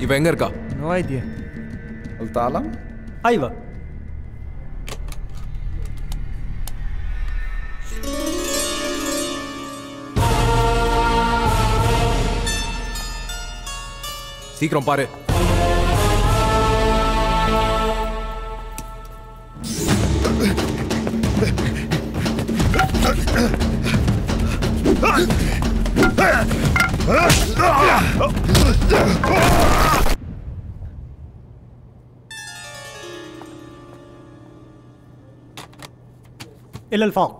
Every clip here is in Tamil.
இவ எங்க இருக்கா? No idea. الطعلة؟ ايوه. சீக்கிரம் பாரு. إلى الفوق.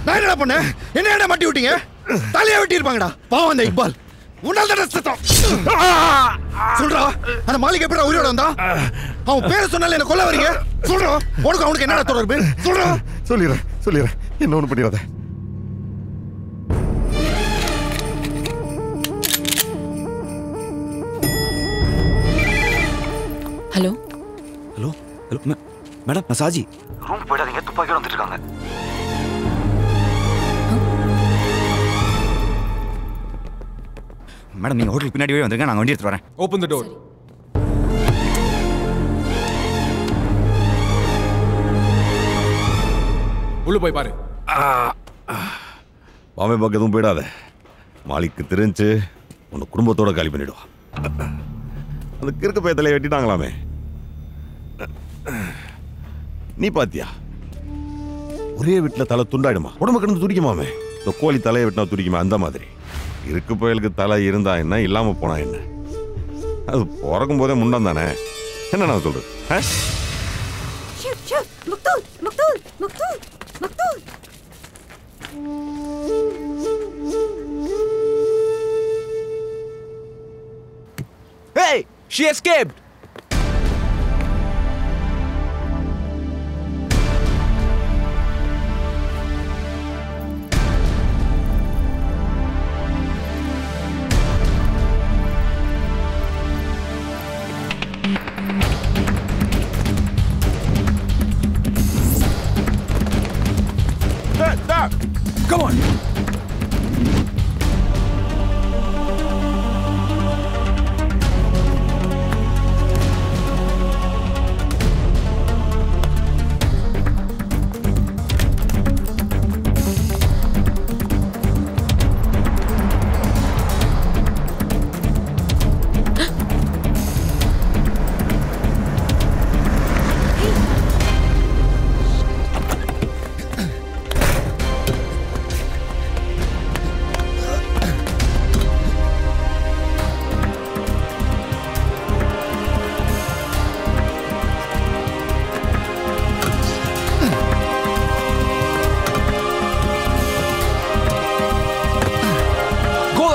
நான் என்னடா பண்ண? என்ன மாட்டி விட்டீங்க? தலையை வெட்டி இருப்பாங்கடா. பாவம் அந்த இக்பால். உன்னால தான் சத்தம். சொல்றா, அந்த மாலிக் எப்படிடா உயிரோட வந்தா? அவன் பேரை சொன்னால என்ன கொல்ல வரீங்க? சொல்றா, உனக்கு அவனுக்கு என்னடா தொடர்பு? சொல்றா. சொல்லிடுறேன். என்ன ஒண்ணு பண்ணிடாத. ஹலோ மேடம், நான் சாஜி. ரூம் போயிடாதீங்க, துப்பாக்கியோட வந்துட்டு இருக்காங்க. மேடம், நீங்க ஹோட்டலுக்கு பின்னாடியே வந்துருங்க, நாங்க வண்டி எடுத்து வரேன். ஓபன் தி டோர். உள்ள போய் பாரு. பாமே பக்கம் எதுவும் போயிடாத. மாலிக்கு தெரிஞ்சு உன்னை குடும்பத்தோட காலி பண்ணிடுவான். அந்த கிறுக்கு பைய தலையை வெட்டிட்டாங்களாமே. நீ பாத்தியா? ஒரே வீட்டில் தலை துண்டாயிடுமா? உடம்பு கிடந்து துடிக்குமாமே. இந்த கோழி தலையை வெட்டினா துடிக்குமா? அந்த மாதிரி இருக்கு பயலுக்கு தலை இருந்தா என்ன, இல்லாம போனா என்ன? அது பிறக்கும் போதே முண்டம் தானே. என்ன நான் சொல்றது? Hey, she escaped. Come on.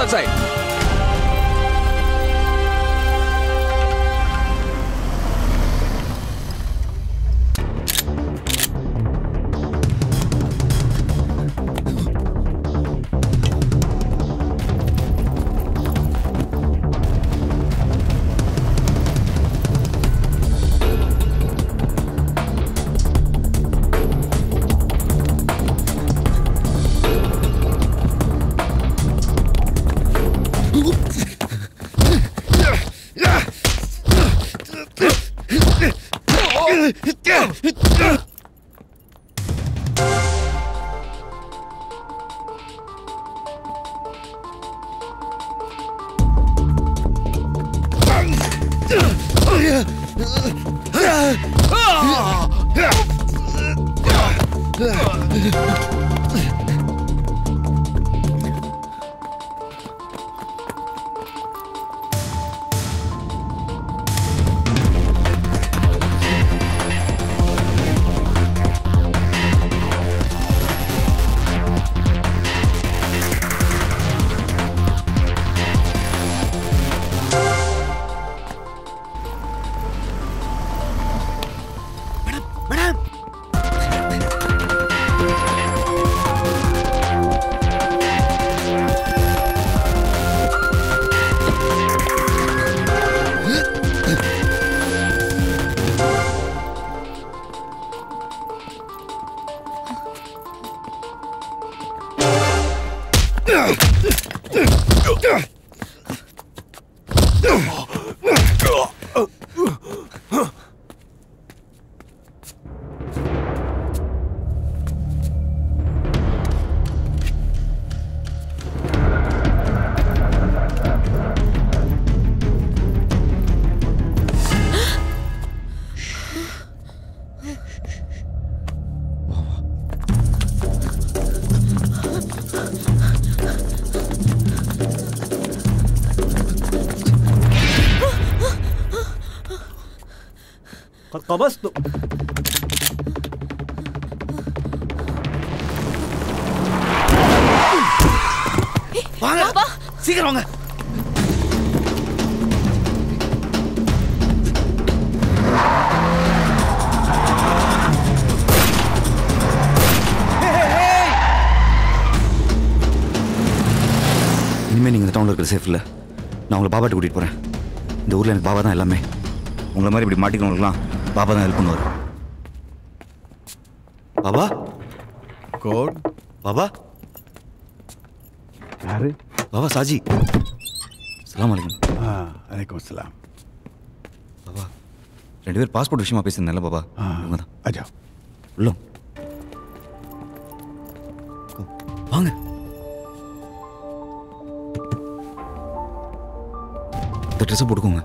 Outside. Madam قبضته. வாங்க சீக்கிரம் வாங்க. இனிமேல் நீங்கள் இந்த டவுனில் இருக்கிற சேஃப் இல்லை. நான் உங்களை பாபாட்ட கூட்டிகிட்டு போகிறேன். இந்த ஊரில் எனக்கு பாபா தான் எல்லாமே. உங்களை மாதிரி இப்படி மாட்டிக்கிறவங்களுக்குலாம் பாபா தான் ஹெல்ப் பண்ணுவார். பாபா கோட் பாபா யாரு? பாபா சாஜி. அஸ்ஸலாமு அலைக்கும். அலைக்கும் அஸ்ஸலாம். பாபா 2 பேர் பாஸ்போர்ட் விஷயமா பேசியிருந்தேன்ல பாபா, இவங்க தான். அஜா உள்ள வாங்க. இந்த ட்ரெஸ்ஸை போட்டுக்கோங்க.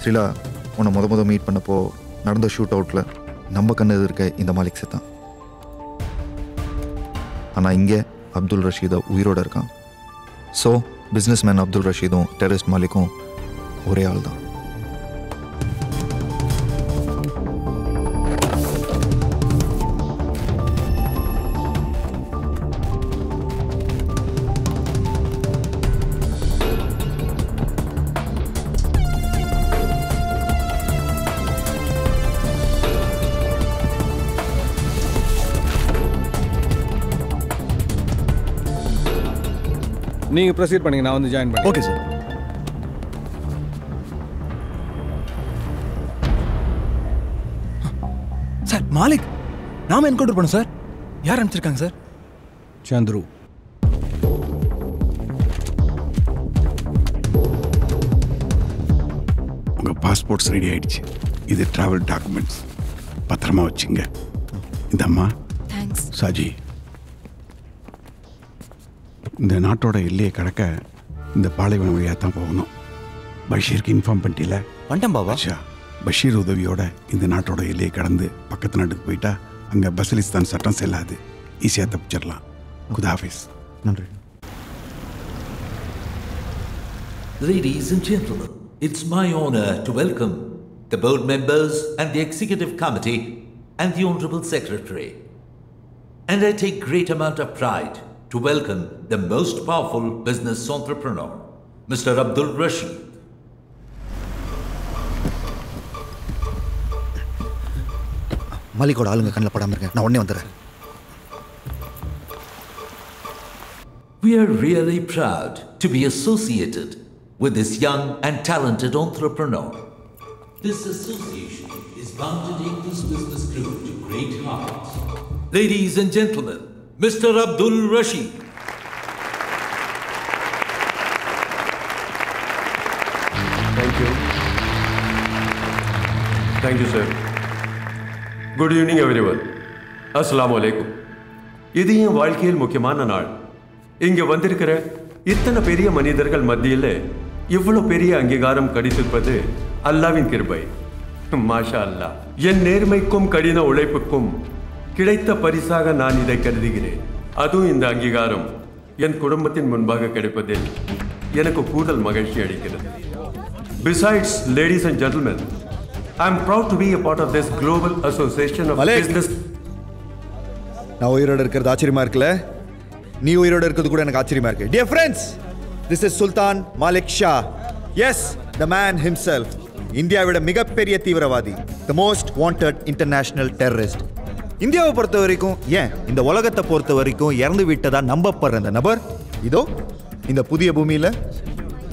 ஸ்ரீலா, உன்னை முத மீட் பண்ணப்போ நடந்த ஷூட் அவுட்டில் நம்ம கண்ணு இருக்க இந்த மாலிக் செத்தான். ஆனால் இங்கே அப்துல் ரஷீதா உயிரோடு இருக்கான். ஸோ பிஸ்னஸ் மேன் அப்துல் ரஷீதும் டெரரிஸ்ட் மாலிக்கும் ஒரே ஆள் தான். நீங்க ப்ரொசீட் பண்ணுங்க, நான் வந்து ஜாயின் பண்ணேன். Okay sir. சார் மாலிக் நாம என்கவுண்டர் பண்ணோம் சார். யார் அனுப்பிச்சிருக்காங்க சார்? சந்துரு. உங்கள் பாஸ்போர்ட்ஸ் ரெடி ஆயிடுச்சு. இது ட்ராவல் டாக்குமெண்ட்ஸ், பத்திரமா வச்சுங்க. இந்த அம்மா சாஜி, இந்த நாட்டோட எல்லையை கடக்க இந்த பாலைவனம் வழியாக தான் போகணும். பஷீருக்கு இன்ஃபார்ம் பண்ணிட்டீல? வந்துட்டேன் பாபா. பஷீர் உதவியோட இந்த நாட்டோட எல்லையை கடந்து பக்கத்து நாட்டுக்கு போயிட்டா அங்கே பசலிஸ்தான் சட்டம் செல்லாது, ஈஸியாக தப்பிச்சிடலாம். குதாஃபிஸ். நன்றி. Ladies and gentlemen, it's my honor to welcome the board members and the executive committee and the honorable secretary. And I take great amount of pride to welcome the most powerful business entrepreneur, Mr. Abdul Rashid. மாலிக்கோட ஆளுங்க கண்ணில் படாமல் இருக்கேன், நான் உடனே வந்துடுறேன். We are really proud to be associated with this young and talented entrepreneur. This association is bound to take this business group to great heights. Ladies and gentlemen, Mr. Abdul Rashid. Thank you. Thank you, sir. Good evening, everyone. Assalamu alaikum. இது என் வாழ்க்கையில் முக்கியமான நாள். இங்கே வந்திருக்கிற இத்தனை பெரிய மனிதர்கள் மத்தியில் இவ்வளவு பெரிய அங்கீகாரம் கிடைத்திருப்பது அல்லாவின் கிருபை. மாஷா அல்லாஹ். என் நேர்மைக்கும் கடின உழைப்புக்கும் கிடைத்த பரிசாக நான் இதை கருதுகிறேன். அதுவும் இந்த அங்கீகாரம் என் குடும்பத்தின் முன்பாக கிடைப்பதில் எனக்கு கூடுதல் மகிழ்ச்சி அளிக்கிறது. Besides, ladies and gentlemen, I'm proud to be a part of this global association of Malik. business. நான் உயிரோட இருக்கிறது ஆச்சரியமா இருக்குல்ல, நீ உயிரோட இருக்கிறது கூட எனக்கு ஆச்சரியமா இருக்கு. Dear friends, this is Sultan Malik Shah. Yes, the man himself. இந்தியாவோட மிகப்பெரிய தீவிரவாதி, the most wanted international terrorist. இந்தியாவை பொறுத்த வரைக்கும், ஏன் இந்த உலகத்தை பொறுத்த வரைக்கும் இறந்து விட்டதா நம்பப்படுற அந்த நபர் இதோ இந்த புதிய பூமியில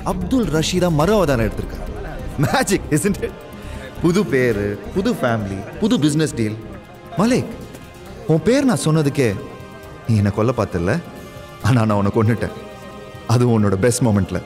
அப்துல் ரஷீதா மறு அவதாரம் எடுத்திருக்கார். Magic, isn't it? புது பேரு, புது ஃபேமிலி, புது பிசினஸ் டீல். மலிக், உன் பேர் நான் சொன்னதுக்கே நீ என்னை கொல்ல பார்த்தல, ஆனா நான் உன்னை கொன்னுட்டேன். அது உன்னோட பெஸ்ட் மொமெண்ட்ல.